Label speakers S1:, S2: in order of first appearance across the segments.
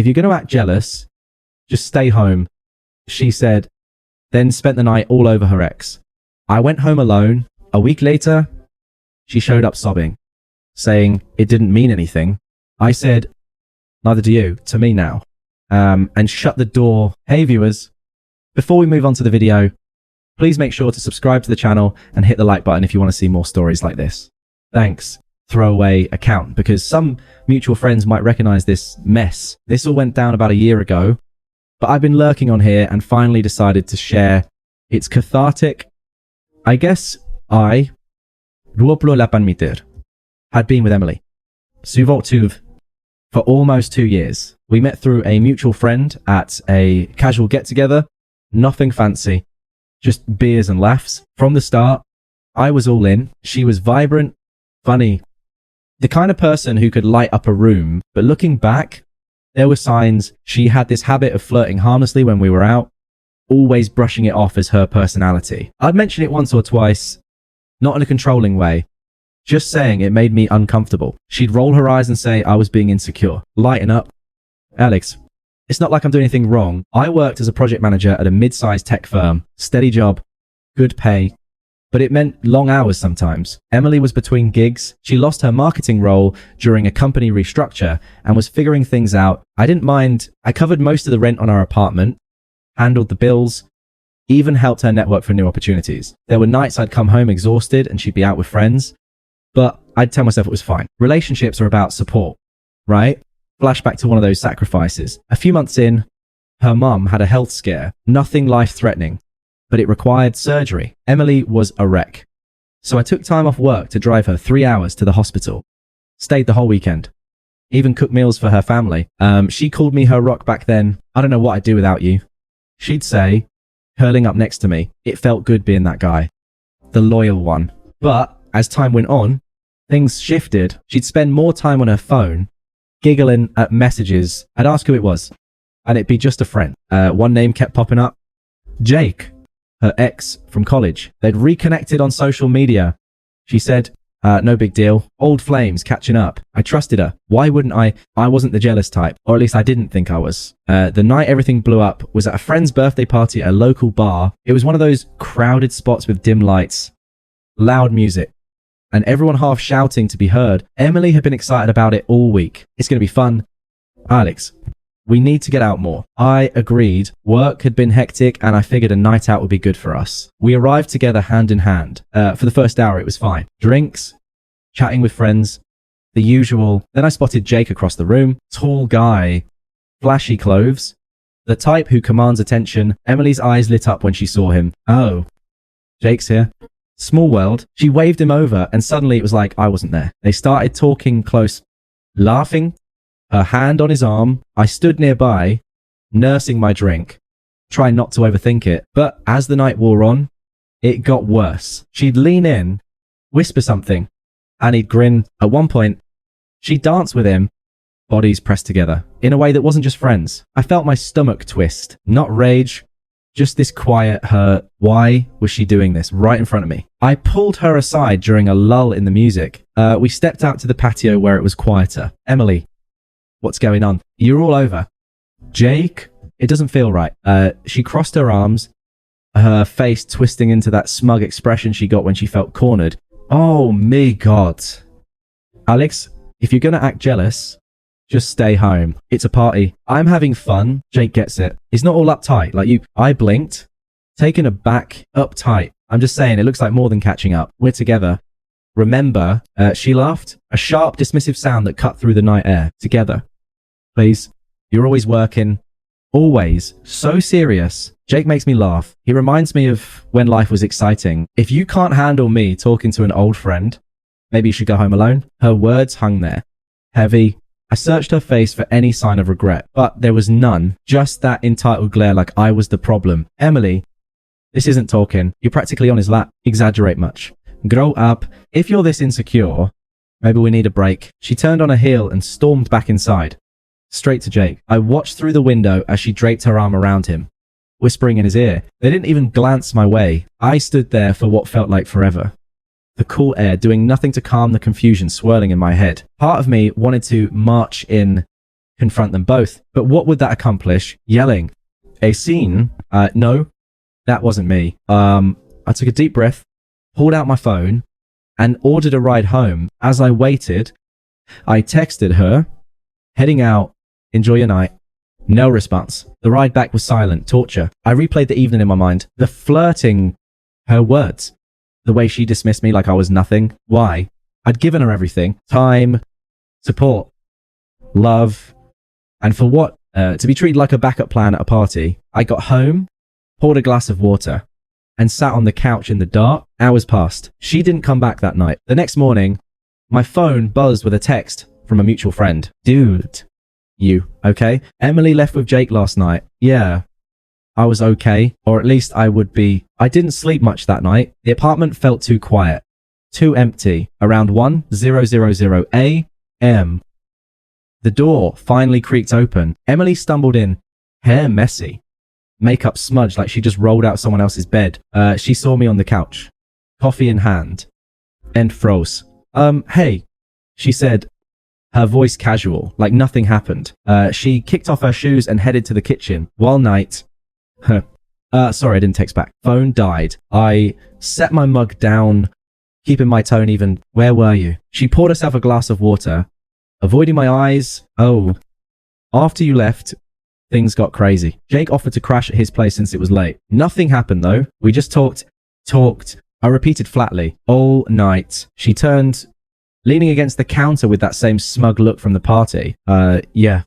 S1: if you're going to act jealous, just stay home. She said, then spent the night all over her ex. I went home alone. A week later, she showed up sobbing, saying it didn't mean anything. I said, neither do you, to me now, and shut the door. Hey viewers, before we move on to the video, please make sure to subscribe to the channel and hit the like button if you want to see more stories like this. Thanks. Throwaway account, because some mutual friends might recognize this mess. This all went down about a year ago, but I've been lurking on here and finally decided to share. It's cathartic. I guess I, Ruoplo Lapanmiter, had been with Emily, Suvoltuv, for almost 2 years. We met through a mutual friend at a casual get-together. Nothing fancy, just beers and laughs. From the start, I was all in. She was vibrant, funny, the kind of person who could light up a room. But looking back, there were signs she had this habit of flirting harmlessly when we were out, always brushing it off as her personality. I'd mention it once or twice, not in a controlling way, just saying it made me uncomfortable. She'd roll her eyes and say I was being insecure. Lighten up. Alex, it's not like I'm doing anything wrong. I worked as a project manager at a mid-sized tech firm. Steady job, good pay, but it meant long hours sometimes. Emily was between gigs. She lost her marketing role during a company restructure and was figuring things out. I didn't mind. I covered most of the rent on our apartment, handled the bills, even helped her network for new opportunities. There were nights I'd come home exhausted and she'd be out with friends, but I'd tell myself it was fine. Relationships are about support, right? Flashback to one of those sacrifices. A few months in, her mum had a health scare. Nothing life-threatening, but it required surgery. Emily was a wreck. So I took time off work to drive her 3 hours to the hospital. Stayed the whole weekend. Even cooked meals for her family. She called me her rock back then. I don't know what I'd do without you. She'd say, curling up next to me, it felt good being that guy. The loyal one. But as time went on, things shifted. She'd spend more time on her phone, giggling at messages. I'd ask who it was, and it'd be just a friend. One name kept popping up. Jake, her ex from college. They'd reconnected on social media. She said, no big deal. Old flames catching up. I trusted her. Why wouldn't I? I wasn't the jealous type, or at least I didn't think I was. The night everything blew up was at a friend's birthday party at a local bar. It was one of those crowded spots with dim lights, loud music, and everyone half shouting to be heard. Emily had been excited about it all week. It's going to be fun. Alex, we need to get out more. I agreed. Work had been hectic and I figured a night out would be good for us. We arrived together hand in hand. For the first hour, it was fine. Drinks, chatting with friends, the usual. Then I spotted Jake across the room. Tall guy, flashy clothes, the type who commands attention. Emily's eyes lit up when she saw him. Oh, Jake's here. Small world. She waved him over and suddenly it was like I wasn't there. They started talking close, laughing, her hand on his arm. I stood nearby, nursing my drink, trying not to overthink it. But as the night wore on, it got worse. She'd lean in, whisper something, and he'd grin. At one point, she danced with him, bodies pressed together, in a way that wasn't just friends. I felt my stomach twist. Not rage, just this quiet hurt. Why was she doing this right in front of me? I pulled her aside during a lull in the music. We stepped out to the patio where it was quieter. Emily, what's going on? You're all over. Jake, it doesn't feel right. She crossed her arms, her face twisting into that smug expression she got when she felt cornered. Oh me God. Alex, if you're gonna act jealous, just stay home. It's a party. I'm having fun. Jake gets it. He's not all uptight like you. I blinked, taken aback, uptight. I'm just saying, it looks like more than catching up. We're together. Remember, she laughed. A sharp, dismissive sound that cut through the night air. Together. Please. You're always working. Always. So serious. Jake makes me laugh. He reminds me of when life was exciting. If you can't handle me talking to an old friend, maybe you should go home alone. Her words hung there. Heavy. I searched her face for any sign of regret, but there was none. Just that entitled glare like I was the problem. Emily, this isn't talking. You're practically on his lap. Exaggerate much. Grow up. If you're this insecure, maybe we need a break. She turned on her heel and stormed back inside. Straight to Jake. I watched through the window as she draped her arm around him, whispering in his ear. They didn't even glance my way. I stood there for what felt like forever. The cool air doing nothing to calm the confusion swirling in my head. Part of me wanted to march in confront them both. But what would that accomplish? Yelling. A scene? No, that wasn't me. I took a deep breath, pulled out my phone, and ordered a ride home. As I waited, I texted her, heading out, enjoy your night. No response. The ride back was silent, torture. I replayed the evening in my mind. The flirting, her words, the way she dismissed me like I was nothing. Why? I'd given her everything. Time, support, love, and for what? To be treated like a backup plan at a party. I got home, poured a glass of water, and sat on the couch in the dark. Hours passed. She didn't come back that night. The next morning, my phone buzzed with a text from a mutual friend. Dude, you okay? Emily left with Jake last night. Yeah, I was okay, or at least I would be. I didn't sleep much that night. The apartment felt too quiet, too empty. Around 1:00 a.m., the door finally creaked open. Emily stumbled in, hair messy, makeup smudged like she just rolled out someone else's bed. She saw me on the couch, coffee in hand, and froze. Hey, she said, her voice casual, like nothing happened. She kicked off her shoes and headed to the kitchen. While night, sorry, I didn't text back. Phone died. I set my mug down, keeping my tone even. Where were you? She poured herself a glass of water, avoiding my eyes. Oh, after you left, things got crazy. Jake offered to crash at his place since it was late. Nothing happened though. We just talked. I repeated flatly, all night. She turned, leaning against the counter with that same smug look from the party. Yeah.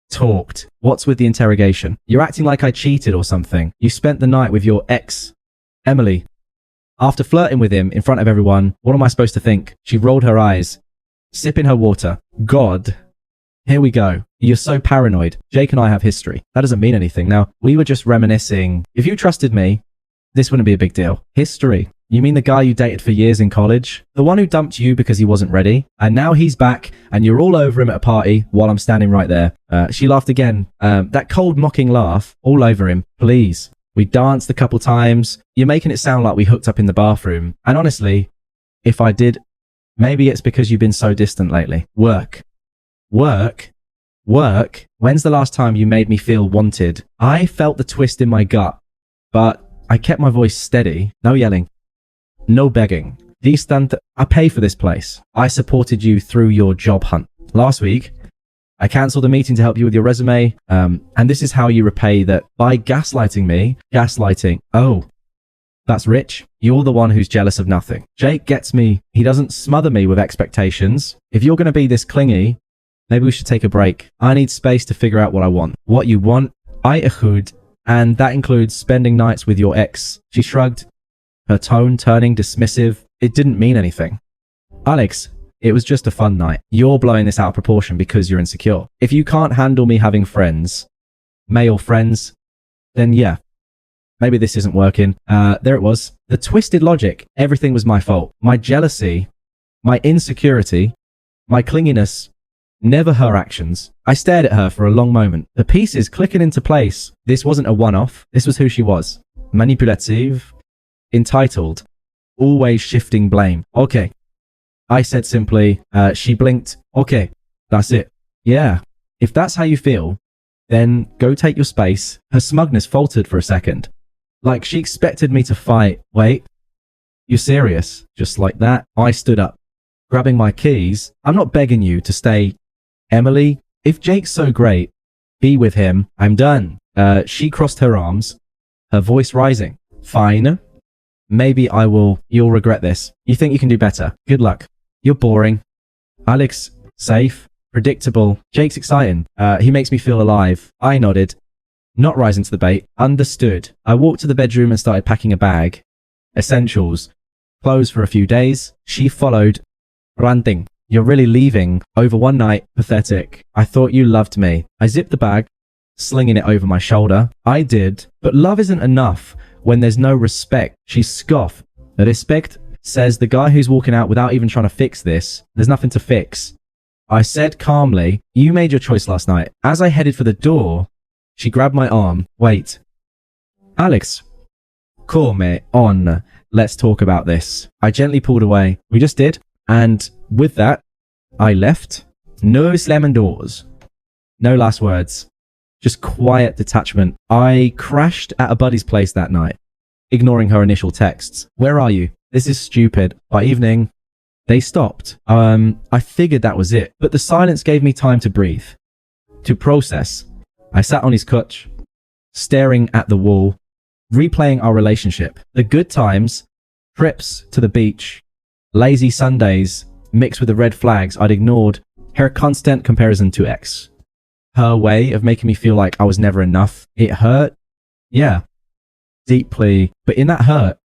S1: Talked. What's with the interrogation? You're acting like I cheated or something. You spent the night with your ex, Emily. After flirting with him in front of everyone, what am I supposed to think? She rolled her eyes, sipping her water. God. Here we go. You're so paranoid. Jake and I have history. That doesn't mean anything. Now, we were just reminiscing. If you trusted me, this wouldn't be a big deal. History. You mean the guy you dated for years in college? The one who dumped you because he wasn't ready? And now he's back, and you're all over him at a party while I'm standing right there. She laughed again. That cold, mocking laugh, all over him. Please. We danced a couple times. You're making it sound like we hooked up in the bathroom. And honestly, if I did, maybe it's because you've been so distant lately. Work. When's the last time you made me feel wanted? I felt the twist in my gut, but I kept my voice steady. No yelling. No begging. I pay for this place. I supported you through your job hunt. Last week, I cancelled a meeting to help you with your resume, and this is how you repay that by gaslighting me. Gaslighting. Oh, that's rich. You're the one who's jealous of nothing. Jake gets me. He doesn't smother me with expectations. If you're going to be this clingy, maybe we should take a break. I need space to figure out what I want. What you want, I achud, and that includes spending nights with your ex. She shrugged, her tone turning dismissive. It didn't mean anything. Alex, it was just a fun night. You're blowing this out of proportion because you're insecure. If you can't handle me having friends, male friends, then yeah, maybe this isn't working. There it was. The twisted logic. Everything was my fault. My jealousy, my insecurity, my clinginess, never her actions. I stared at her for a long moment. The pieces clicking into place. This wasn't a one-off. This was who she was. Manipulative, entitled, always shifting blame. Okay. I said simply. She blinked. Okay, that's it. Yeah. If that's how you feel, then go take your space. Her smugness faltered for a second. Like she expected me to fight. Wait. You're serious? Just like that? I stood up, grabbing my keys. I'm not begging you to stay. Emily, if Jake's so great, be with him. I'm done. She crossed her arms, her voice rising. Fine. Maybe I will. You'll regret this. You think you can do better. Good luck. You're boring. Alex, safe, predictable. Jake's exciting. He makes me feel alive. I nodded, not rising to the bait. Understood. I walked to the bedroom and started packing a bag. Essentials. Clothes for a few days. She followed, ranting. You're really leaving over one night. Pathetic. I thought you loved me. I zipped the bag, slinging it over my shoulder. I did. But love isn't enough when there's no respect. She scoffed. Respect says the guy who's walking out without even trying to fix this. There's nothing to fix. I said calmly, you made your choice last night. As I headed for the door, she grabbed my arm. Wait. Alex. Come on. Let's talk about this. I gently pulled away. We just did. And with that, I left. No slamming doors. No last words. Just quiet detachment. I crashed at a buddy's place that night, ignoring her initial texts. Where are you? This is stupid. By evening, they stopped. I figured that was it, but the silence gave me time to breathe, to process. I sat on his couch, staring at the wall, replaying our relationship. The good times, trips to the beach, lazy Sundays, mixed with the red flags I'd ignored, her constant comparison to ex. Her way of making me feel like I was never enough. It hurt. Yeah. Deeply. But in that hurt,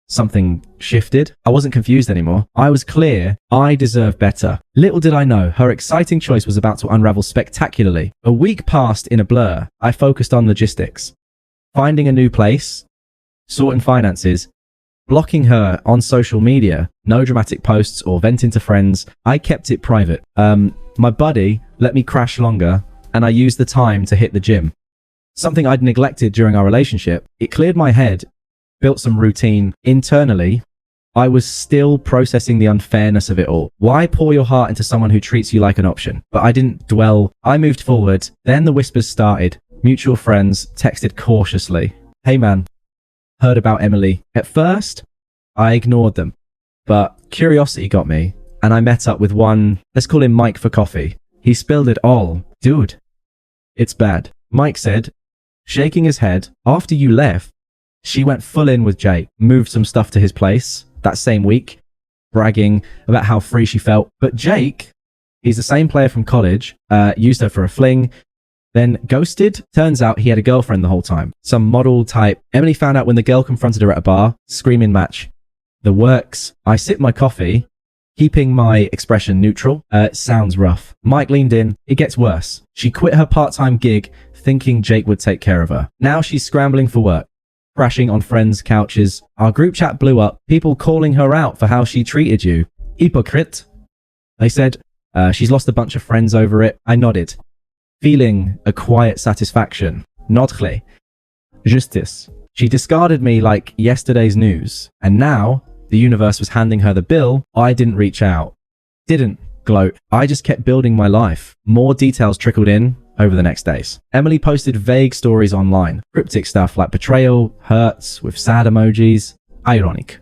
S1: something shifted. I wasn't confused anymore. I was clear. I deserved better. Little did I know, her exciting choice was about to unravel spectacularly. A week passed in a blur. I focused on logistics. Finding a new place, sorting finances, blocking her on social media, no dramatic posts or venting to friends. I kept it private. My buddy let me crash longer, and I used the time to hit the gym. Something I'd neglected during our relationship. It cleared my head, built some routine. Internally, I was still processing the unfairness of it all. Why pour your heart into someone who treats you like an option? But I didn't dwell. I moved forward. Then the whispers started. Mutual friends texted cautiously. Hey man, heard about Emily. At first, I ignored them, but curiosity got me, and I met up with one, let's call him Mike, for coffee. He spilled it all. Dude, it's bad. Mike said, shaking his head, after you left, she went full in with Jake, moved some stuff to his place that same week, bragging about how free she felt. But Jake, he's the same player from college, used her for a fling, then ghosted. Turns out he had a girlfriend the whole time. Some model type. Emily found out when the girl confronted her at a bar, screaming match. The works. I sip my coffee, keeping my expression neutral. Sounds rough. Mike leaned in. It gets worse. She quit her part-time gig, thinking Jake would take care of her. Now she's scrambling for work, crashing on friends' couches. Our group chat blew up, people calling her out for how she treated you. Hypocrite. They said, she's lost a bunch of friends over it. I nodded, feeling a quiet satisfaction. Notre. Justice. She discarded me like yesterday's news, and now the universe was handing her the bill. I didn't reach out. Didn't gloat. I just kept building my life. More details trickled in over the next days. Emily posted vague stories online. Cryptic stuff like betrayal, hurts, with sad emojis. Ironic.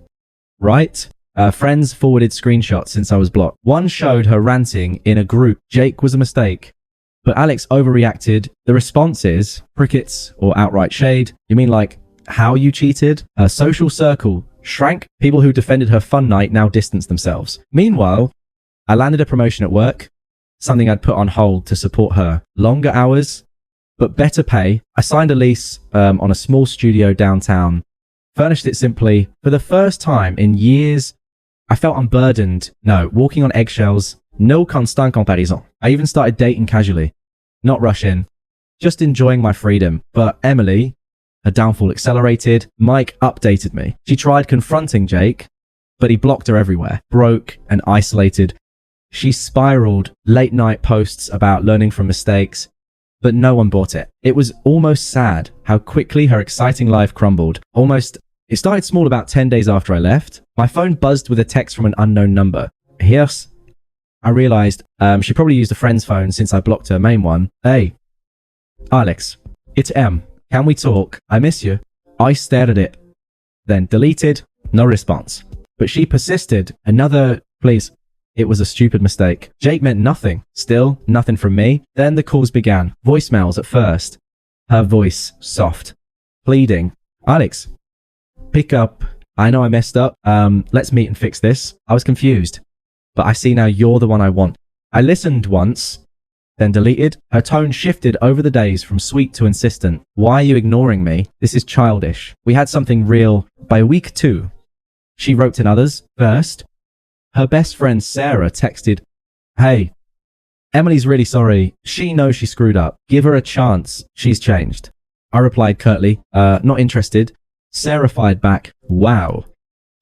S1: Right? Friends forwarded screenshots since I was blocked. One showed her ranting in a group. Jake was a mistake. But Alex overreacted. The response is crickets or outright shade. You mean like how you cheated? Her social circle shrank. People who defended her fun night now distanced themselves. Meanwhile, I landed a promotion at work, something I'd put on hold to support her. Longer hours, but better pay. I signed a lease on a small studio downtown, furnished it simply. For the first time in years, I felt unburdened. No, walking on eggshells. No constant comparison. I even started dating casually. Not rushing. Just enjoying my freedom. But Emily, her downfall accelerated. Mike updated me. She tried confronting Jake, but he blocked her everywhere. Broke and isolated. She spiraled late night posts about learning from mistakes, but no one bought it. It was almost sad how quickly her exciting life crumbled. It started small about 10 days after I left. My phone buzzed with a text from an unknown number. Yes. I realized she probably used a friend's phone since I blocked her main one. Hey, Alex, it's Em. Can we talk? I miss you. I stared at it, then deleted. No response. But she persisted. Another, please. It was a stupid mistake. Jake meant nothing. Still, nothing from me. Then the calls began. Voicemails at first. Her voice, soft, pleading. Alex, pick up. I know I messed up. Let's meet and fix this. I was confused, but I see now you're the one I want. I listened once, then deleted. Her tone shifted over the days from sweet to insistent. Why are you ignoring me? This is childish. We had something real. By week 2, she wrote in others. First, her best friend Sarah texted, hey, Emily's really sorry. She knows she screwed up. Give her a chance. She's changed. I replied curtly, not interested. Sarah fired back, wow.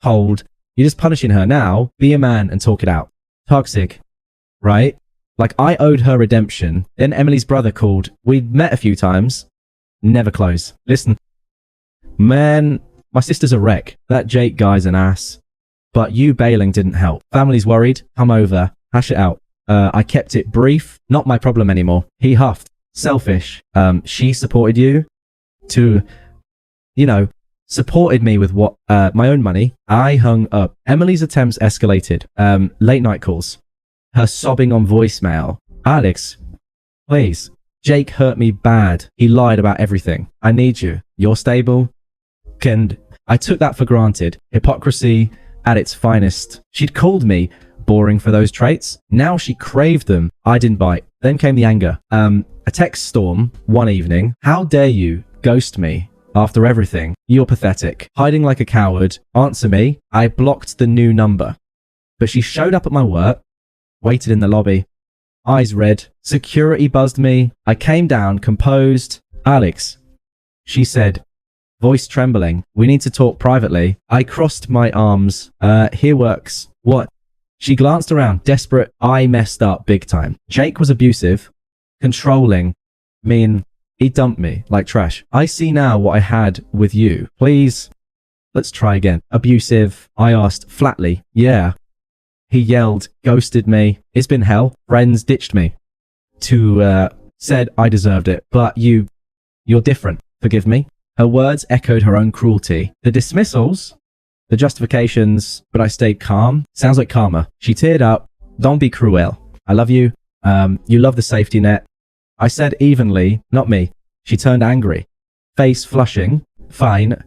S1: Hold. You're just punishing her now. Be a man and talk it out. Toxic. Right? Like I owed her redemption. Then Emily's brother called. We'd met a few times. Never close. Listen. Man, my sister's a wreck. That Jake guy's an ass. But you bailing didn't help. Family's worried. Come over. Hash it out. I kept it brief. Not my problem anymore. He huffed. selfish. She supported you to, supported me with what my own money. I hung up. Emily's attempts escalated. Late night calls. Her sobbing on voicemail. Alex, please. Jake hurt me bad. He lied about everything. I need you. You're stable. And I took that for granted. Hypocrisy at its finest. She'd called me boring for those traits. Now she craved them. I didn't bite. Then came the anger. A text storm one evening. How dare you ghost me after everything? You're pathetic. Hiding like a coward. Answer me. I blocked the new number. But she showed up at my work, waited in the lobby, eyes red. Security buzzed me. I came down, composed. Alex, she said, voice trembling. We need to talk privately. I crossed my arms. Here works. What? She glanced around, desperate. I messed up big time. Jake was abusive, controlling, mean. He dumped me like trash. I see now what I had with you. Please, let's try again. Abusive. I asked flatly. Yeah. He yelled, ghosted me. It's been hell. Friends ditched me. Said I deserved it. But you're different. Forgive me. Her words echoed her own cruelty. The dismissals, the justifications, but I stayed calm. Sounds like karma. She teared up. Don't be cruel. I love you. You love the safety net. I said evenly, not me. She turned angry. Face flushing. Fine.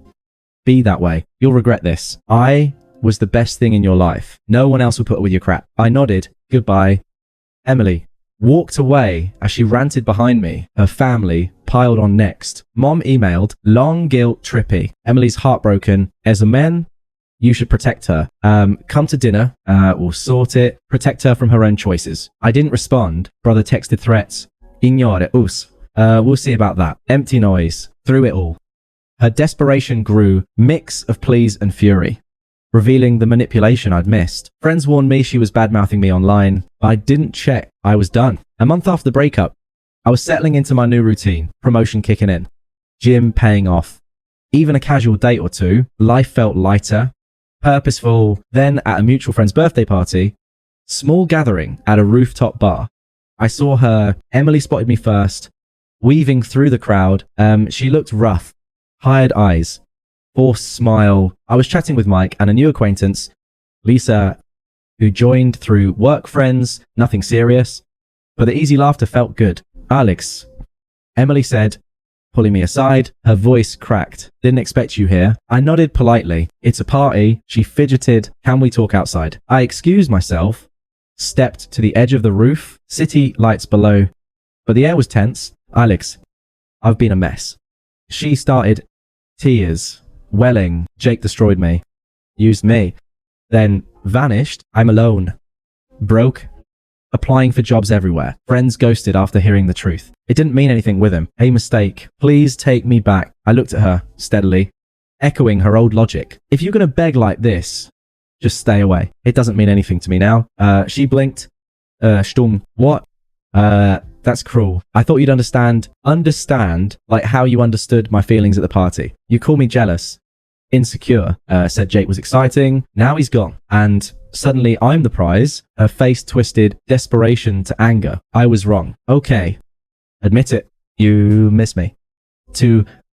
S1: Be that way. You'll regret this. I was the best thing in your life. No one else will put up with your crap. I nodded. Goodbye. Emily walked away as she ranted behind me. Her family piled on next. Mom emailed, long guilt trippy. Emily's heartbroken. As a man, you should protect her. Come to dinner. We'll sort it. Protect her from her own choices. I didn't respond. Brother texted threats. Ignore us. We'll see about that. Empty noise. Through it all. Her desperation grew. Mix of pleas and fury, revealing the manipulation I'd missed. Friends warned me she was bad-mouthing me online. I didn't check. I was done. A month after the breakup, I was settling into my new routine. Promotion kicking in. Gym paying off. Even a casual date or two. Life felt lighter, purposeful. Then at a mutual friend's birthday party, small gathering at a rooftop bar. I saw her. Emily spotted me first, weaving through the crowd. She looked rough. Hired eyes. Forced smile. I was chatting with Mike and a new acquaintance, Lisa, who joined through work friends. Nothing serious, but the easy laughter felt good. Alex, Emily said, pulling me aside. Her voice cracked. Didn't expect you here. I nodded politely. It's a party. She fidgeted. Can we talk outside? I excused myself, stepped to the edge of the roof. City lights below, but the air was tense. Alex, I've been a mess. She started. Tears welling. Jake destroyed me. Used me. Then vanished. I'm alone. Broke. Applying for jobs everywhere. Friends ghosted after hearing the truth. It didn't mean anything with him. A mistake. Please take me back. I looked at her steadily, echoing her old logic. If you're gonna beg like this, just stay away. It doesn't mean anything to me now. She blinked. Stumm. What? That's cruel. I thought you'd understand like how you understood my feelings at the party. You call me jealous, insecure. Said Jake was exciting. Now he's gone. And suddenly I'm the prize. Her face twisted, desperation to anger. I was wrong. Okay. Admit it. You miss me.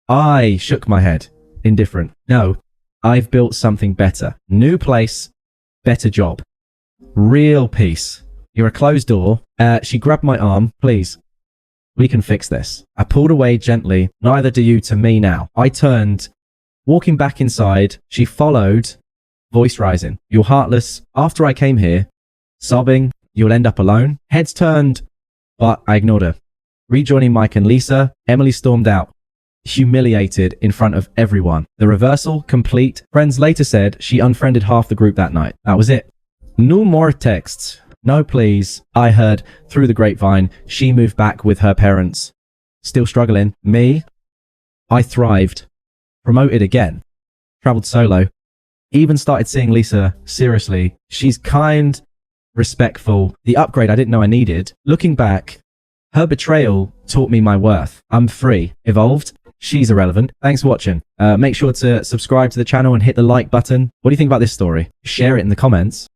S1: I shook my head. Indifferent. No. I've built something better. New place. Better job. Real peace. You're a closed door. She grabbed my arm. Please. We can fix this. I pulled away gently. Neither do you to me now. I turned, walking back inside. She followed, voice rising. You're heartless. After I came here, sobbing, you'll end up alone. Heads turned, but I ignored her. Rejoining Mike and Lisa, Emily stormed out, humiliated in front of everyone. The reversal complete. Friends later said she unfriended half the group that night. That was it. No more texts. No, please. I heard through the grapevine she moved back with her parents. Still struggling. Me? I thrived. Promoted again. Traveled solo. Even started seeing Lisa seriously. She's kind, respectful. The upgrade I didn't know I needed. Looking back, her betrayal taught me my worth. I'm free. Evolved. She's irrelevant. Thanks for watching. Make sure to subscribe to the channel and hit the like button. What do you think about this story? Share it in the comments.